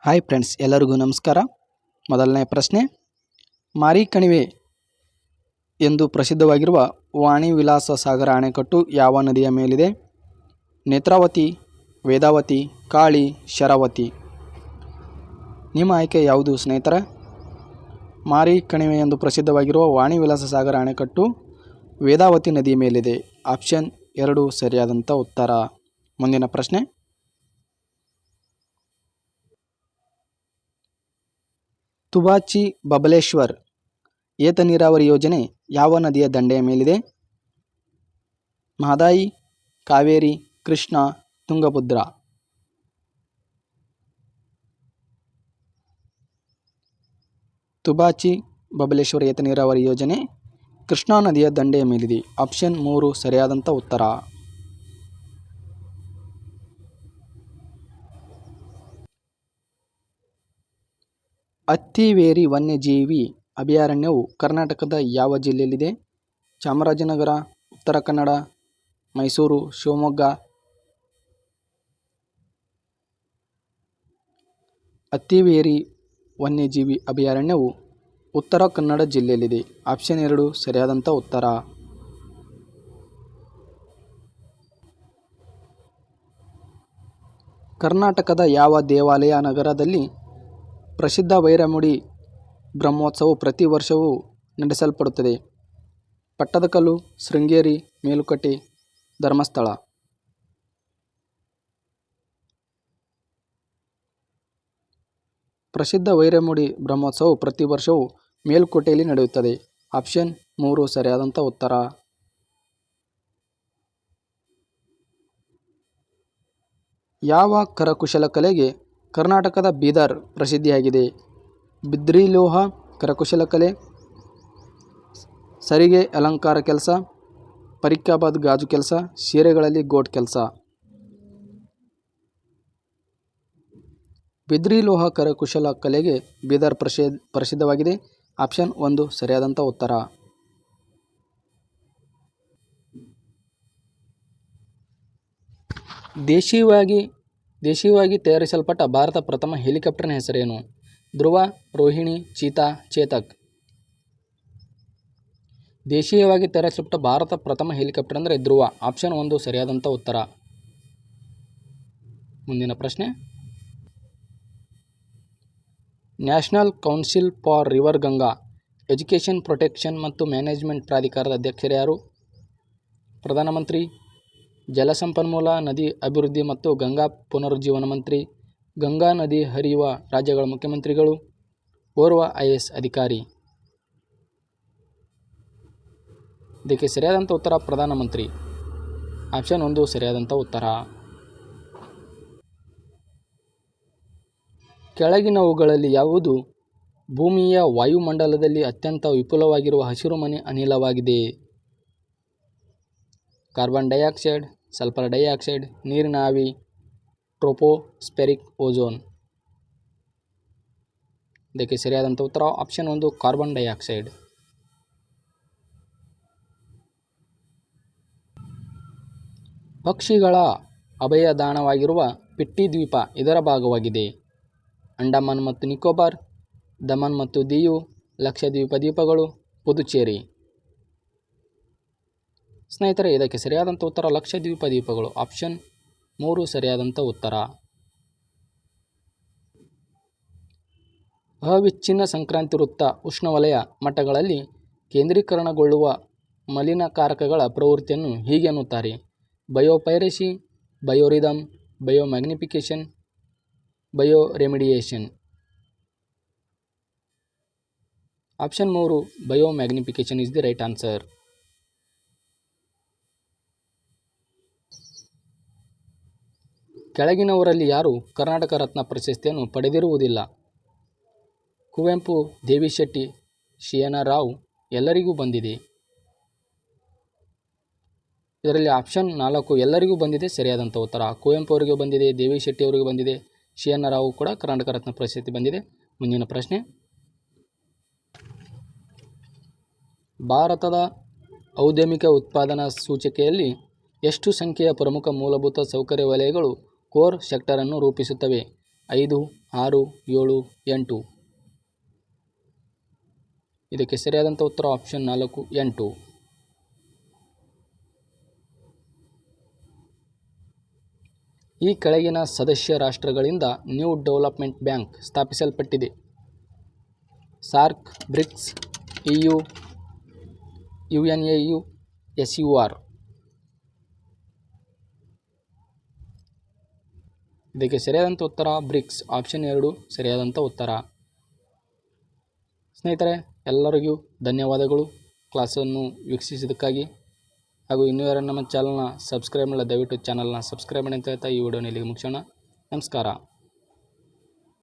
Hi friends, ಎಲ್ಲರಿಗೂ ನಮಸ್ಕಾರ. ಮೊದಲನೇ ಪ್ರಶ್ನೆ, ಮಾರಿಕಣಿವೆ ಎಂದು ಪ್ರಸಿದ್ಧವಾಗಿರುವ ವಾಣಿ ವಿಲಾಸ ಸಾಗರ ಅಣೆಕಟ್ಟು ಯಾವ ನದಿಯ ಮೇಲಿದೆ? ನೇತ್ರಾವತಿ, ವೇದಾವತಿ, ಕಾಳಿ, ಶರಾವತಿ. ನಿಮ್ಮ ಆಯ್ಕೆ ಯಾವುದು ಸ್ನೇಹಿತರೆ? ಮಾರಿಕಣಿವೆ ಎಂದು ಪ್ರಸಿದ್ಧವಾಗಿರುವ ವಾಣಿ ವಿಲಾಸ ಸಾಗರ ಅಣೆಕಟ್ಟು ವೇದಾವತಿ ನದಿಯ ಮೇಲಿದೆ. ಆಪ್ಷನ್ 2 ಸರಿಯಾದಂಥ ಉತ್ತರ. ಮುಂದಿನ ಪ್ರಶ್ನೆ, ತುಬಾಚಿ ಬಬಲೇಶ್ವರ್ ಏತ ನೀರಾವರಿ ಯೋಜನೆ ಯಾವ ನದಿಯ ದಂಡೆಯ ಮೇಲಿದೆ? ಮಹದಾಯಿ, ಕಾವೇರಿ, ಕೃಷ್ಣ, ತುಂಗಭದ್ರಾ. ತುಬಾಚಿ ಬಬಲೇಶ್ವರ್ ಏತ ನೀರಾವರಿ ಯೋಜನೆ ಕೃಷ್ಣಾ ನದಿಯ ದಂಡೆಯ ಮೇಲಿದೆ. ಆಪ್ಷನ್ 3 ಸರಿಯಾದಂಥ ಉತ್ತರ. ಅತ್ತಿವೇರಿ ವನ್ಯಜೀವಿ ಅಭಯಾರಣ್ಯವು ಕರ್ನಾಟಕದ ಯಾವ ಜಿಲ್ಲೆಯಲ್ಲಿದೆ? ಚಾಮರಾಜನಗರ, ಉತ್ತರ ಕನ್ನಡ, ಮೈಸೂರು, ಶಿವಮೊಗ್ಗ. ಅತ್ತಿವೇರಿ ವನ್ಯಜೀವಿ ಅಭಯಾರಣ್ಯವು ಉತ್ತರ ಕನ್ನಡ ಜಿಲ್ಲೆಯಲ್ಲಿದೆ. ಆಪ್ಷನ್ 2 ಸರಿಯಾದಂಥ ಉತ್ತರ. ಕರ್ನಾಟಕದ ಯಾವ ದೇವಾಲಯ ನಗರದಲ್ಲಿ ಪ್ರಸಿದ್ಧ ವೈರಮುಡಿ ಬ್ರಹ್ಮೋತ್ಸವವು ಪ್ರತಿ ವರ್ಷವೂ ನಡೆಸಲ್ಪಡುತ್ತದೆ? ಪಟ್ಟದಕಲ್ಲು, ಶೃಂಗೇರಿ, ಮೇಲುಕೋಟೆ, ಧರ್ಮಸ್ಥಳ. ಪ್ರಸಿದ್ಧ ವೈರಮುಡಿ ಬ್ರಹ್ಮೋತ್ಸವವು ಪ್ರತಿ ವರ್ಷವೂ ಮೇಲುಕೋಟೆಯಲ್ಲಿ ನಡೆಯುತ್ತದೆ. ಆಪ್ಷನ್ 3 ಸರಿಯಾದಂಥ ಉತ್ತರ. ಯಾವ ಕರಕುಶಲ ಕಲೆಗೆ ಕರ್ನಾಟಕದ ಬೀದರ್ ಪ್ರಸಿದ್ಧಿಯಾಗಿದೆ? ಬಿದ್ರಿಲೋಹ ಕರಕುಶಲ ಕಲೆ, ಸರಿಗೆ ಅಲಂಕಾರ ಕೆಲಸ, ಫರೀದಾಬಾದ್ ಗಾಜು ಕೆಲಸ, ಸೀರೆಗಳಲ್ಲಿ ಗೋಟ್ ಕೆಲಸ. ಬಿದ್ರಿಲೋಹ ಕರಕುಶಲ ಕಲೆಗೆ ಬೀದರ್ ಪ್ರಸಿದ್ಧವಾಗಿದೆ. ಆಪ್ಷನ್ 1 ಸರಿಯಾದಂಥ ಉತ್ತರ. ದೇಶೀಯವಾಗಿ ತಯಾರಿಸಲ್ಪಟ್ಟ ಭಾರತ ಪ್ರಥಮ ಹೆಲಿಕಾಪ್ಟರ್ನ ಹೆಸರೇನು? ಧ್ರುವ, ರೋಹಿಣಿ, ಚೀತಾ, ಚೇತಕ್. ದೇಶೀಯವಾಗಿ ತಯಾರಿಸಲ್ಪಟ್ಟ ಭಾರತ ಪ್ರಥಮ ಹೆಲಿಕಾಪ್ಟರ್ ಅಂದರೆ ಧ್ರುವ. ಆಪ್ಷನ್ 1 ಸರಿಯಾದಂಥ ಉತ್ತರ. ಮುಂದಿನ ಪ್ರಶ್ನೆ, national council for river Ganga education protection ಮತ್ತು ಮ್ಯಾನೇಜ್ಮೆಂಟ್ ಪ್ರಾಧಿಕಾರದ ಅಧ್ಯಕ್ಷರು ಯಾರು? ಪ್ರಧಾನಮಂತ್ರಿ, ಜಲಸಂಪನ್ಮೂಲ, ನದಿ ಅಭಿವೃದ್ಧಿ ಮತ್ತು ಗಂಗಾ ಪುನರುಜ್ಜೀವನ ಮಂತ್ರಿ, ಗಂಗಾ ನದಿ ಹರಿಯುವ ರಾಜ್ಯಗಳ ಮುಖ್ಯಮಂತ್ರಿಗಳು, ಓರ್ವ IAS ಅಧಿಕಾರಿ. ಇದಕ್ಕೆ ಸರಿಯಾದಂಥ ಉತ್ತರ ಪ್ರಧಾನಮಂತ್ರಿ. ಆಪ್ಷನ್ 1 ಸರಿಯಾದಂಥ ಉತ್ತರ. ಕೆಳಗಿನವುಗಳಲ್ಲಿ ಯಾವುದು ಭೂಮಿಯ ವಾಯುಮಂಡಲದಲ್ಲಿ ಅತ್ಯಂತ ವಿಪುಲವಾಗಿರುವ ಹಸಿರುಮನೆ ಅನಿಲವಾಗಿದೆ? ಕಾರ್ಬನ್ ಡೈಆಕ್ಸೈಡ್, ಸಲ್ಫರ್ ಡೈಆಕ್ಸೈಡ್, ನೀರಿನ ಆವಿ, ಟ್ರೋಪೋಸ್ಫೆರಿಕ್ ಓಝೋನ್. ಇದಕ್ಕೆ ಸರಿಯಾದಂಥ ಉತ್ತರ ಆಪ್ಷನ್ 1 ಕಾರ್ಬನ್ ಡೈಆಕ್ಸೈಡ್. ಪಕ್ಷಿಗಳ ಅಭಯದಾಣವಾಗಿರುವ ಪಿಟ್ಟಿ ದ್ವೀಪ ಇದರ ಭಾಗವಾಗಿದೆ? ಅಂಡಮಾನ್ ಮತ್ತು ನಿಕೋಬಾರ್, ದಮನ್ ಮತ್ತು ದಿಯು, ಲಕ್ಷದ್ವೀಪ ದ್ವೀಪಗಳು, ಪುದುಚೇರಿ. ಸ್ನೇಹಿತರೆ, ಇದಕ್ಕೆ ಸರಿಯಾದಂಥ ಉತ್ತರ ಲಕ್ಷದ್ವೀಪ ದ್ವೀಪಗಳು. ಆಪ್ಷನ್ 3 ಸರಿಯಾದಂಥ ಉತ್ತರ. ಅವಿಚ್ಛಿನ್ನ ಸಂಕ್ರಾಂತಿ ವೃತ್ತ ಉಷ್ಣವಲಯ ಮಟ್ಟಗಳಲ್ಲಿ ಕೇಂದ್ರೀಕರಣಗೊಳ್ಳುವ ಮಲಿನಕಾರಕಗಳ ಪ್ರವೃತ್ತಿಯನ್ನು ಹೀಗೆ ಅನ್ನುತ್ತಾರೆ? Biopiracy, biorhythm, biomagnification, bioremediation. Option 3 biomagnification is the right answer. ಕೆಳಗಿನವರಲ್ಲಿ ಯಾರು ಕರ್ನಾಟಕ ರತ್ನ ಪ್ರಶಸ್ತಿಯನ್ನು ಪಡೆದಿರುವುದಿಲ್ಲ? ಕುವೆಂಪು, ದೇವಿ ಶೆಟ್ಟಿ, ಸಿ.ಎನ್. ರಾವ್. ಎಲ್ಲರಿಗೂ ಬಂದಿದೆ. ಇದರಲ್ಲಿ ಆಪ್ಷನ್ 4 ಎಲ್ಲರಿಗೂ ಬಂದಿದೆ ಸರಿಯಾದಂಥ ಉತ್ತರ. ಕುವೆಂಪು ಅವರಿಗೆ ಬಂದಿದೆ, ದೇವಿ ಶೆಟ್ಟಿ ಅವರಿಗೆ ಬಂದಿದೆ, ಸಿ.ಎನ್. ರಾವ್ ಕೂಡ ಕರ್ನಾಟಕ ರತ್ನ ಪ್ರಶಸ್ತಿ ಬಂದಿದೆ. ಮುಂದಿನ ಪ್ರಶ್ನೆ, ಭಾರತದ ಔದ್ಯಮಿಕ ಉತ್ಪಾದನಾ ಸೂಚಿಕೆಯಲ್ಲಿ ಎಷ್ಟು ಸಂಖ್ಯೆಯ ಪ್ರಮುಖ ಮೂಲಭೂತ ಸೌಕರ್ಯ ವಲಯಗಳು ಕೋರ್ ಸೆಕ್ಟರ್ ಅನ್ನು ರೂಪಿಸುತ್ತವೆ? 5, 6, 7, 8. ಇದಕ್ಕೆ ಸರಿಯಾದಂಥ ಉತ್ತರ ಆಪ್ಷನ್ 4, 8. ಈ ಕೆಳಗಿನ ಸದಸ್ಯ ರಾಷ್ಟ್ರಗಳಿಂದ ನ್ಯೂ ಡೆವಲಪ್ಮೆಂಟ್ ಬ್ಯಾಂಕ್ ಸ್ಥಾಪಿಸಲ್ಪಟ್ಟಿದೆ. SAARC, BRICS, EU, UNAU, SUR. ಇದಕ್ಕೆ ಸರಿಯಾದಂಥ ಉತ್ತರ ಬ್ರಿಕ್ಸ್, ಆಪ್ಷನ್ 2 ಸರಿಯಾದಂಥ ಉತ್ತರ. ಸ್ನೇಹಿತರೆ, ಎಲ್ಲರಿಗೂ ಧನ್ಯವಾದಗಳು ಕ್ಲಾಸನ್ನು ವೀಕ್ಷಿಸಿದ್ದಕ್ಕಾಗಿ. ಹಾಗೂ ಇನ್ನೂ ಯಾರು ನಮ್ಮ ಚಾನಲ್ನ ಸಬ್ಸ್ಕ್ರೈಬ್ ಮಾಡಿಲ್ಲ, ದಯವಿಟ್ಟು ಚಾನಲ್ನ ಸಬ್ಸ್ಕ್ರೈಬ್ ಮಾಡಿ ಅಂತ ಹೇಳ್ತಾ ಈ ವಿಡಿಯೋನ ಇಲ್ಲಿಗೆ ಮುಗಿಸೋಣ. ನಮಸ್ಕಾರ.